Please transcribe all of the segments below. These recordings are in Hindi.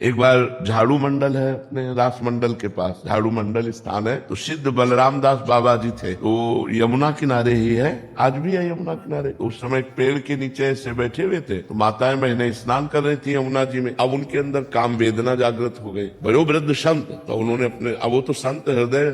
एक बार झाड़ू मंडल है अपने रास मंडल के पास, झाड़ू मंडल स्थान है, तो सिद्ध बलराम दास बाबा जी थे, तो यमुना किनारे ही है, आज भी है यमुना किनारे। तो उस समय पेड़ के नीचे ऐसे बैठे हुए थे, तो माताएं बहनें स्नान कर रही थी यमुना जी में। अब उनके अंदर काम वेदना जागृत हो गई, वयोवृद्ध संत, तो उन्होंने अपने, अब वो तो संत हृदय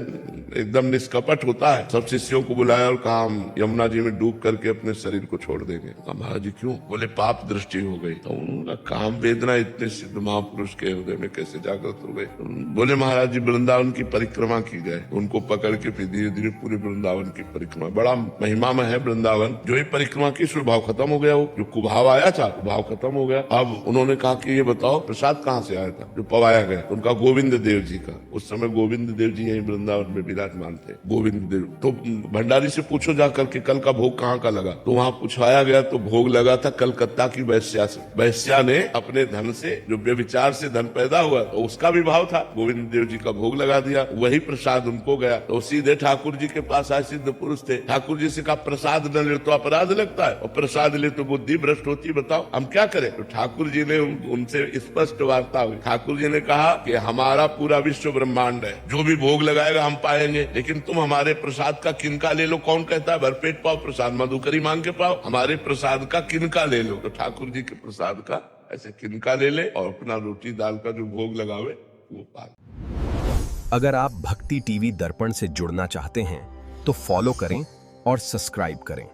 एकदम निष्कपट होता है, सब शिष्यों को बुलाया और कहा हम यमुना जी में डूब करके अपने शरीर को छोड़ देंगे। महाराज जी क्यों? बोले पाप दृष्टि हो गई। तो उनका काम वेदना इतने सिद्ध महापुरुष के हृदय में कैसे जागृत हो गए? बोले महाराज जी वृंदावन की परिक्रमा की जाए। उनको पकड़ के फिर धीरे धीरे पूरे वृंदावन की परिक्रमा, बड़ा महिमा में है वृंदावन। जो ही परिक्रमा की स्वभाव खत्म हो गया, वो जो कुभाव आया था कुभाव खत्म हो गया। अब उन्होंने कहा कि ये बताओ प्रसाद कहाँ से आया था जो पवाया गया? उनका गोविंद देव जी का। उस समय गोविंद देव जी यही वृंदावन में विराजमान थे, गोविंद देव। तो भंडारी से पूछो जाकर के कल का भोग कहाँ का लगा? तो वहां पूछवाया गया तो भोग लगा था कलकत्ता की वैश्या से। वैश्या ने अपने धन से, जो व्यभिचार से धन पैदा हुआ, तो उसका भी भाव था, गोविंद देव जी का भोग लगा दिया, वही प्रसाद उनको गया। तो सीधे ठाकुर जी के पास आए, सिद्ध पुरुष थे। ठाकुर जी से कहा प्रसाद न ले तो अपराध लगता है, और प्रसाद ले तो बुद्धि भ्रष्ट होती, बताओ हम क्या करें? तो ठाकुर जी ने उनसे स्पष्ट वार्ता हुई। ठाकुर जी ने कहा कि हमारा पूरा विश्व ब्रह्मांड है, जो भी भोग लगाएगा हम पाएंगे, लेकिन तुम हमारे प्रसाद का किनका ले लो? कौन कहता है भरपेट पाओ प्रसाद, मधुकरी मांग के पाओ? हमारे प्रसाद का किनका ले लो? तो ठाकुर जी के प्रसाद का ऐसे किनका ले ले और अपना रोटी दाल का जो भोग लगावे वो पाए। अगर आप भक्ति टीवी दर्पण से जुड़ना चाहते हैं तो फॉलो करें और सब्सक्राइब करें।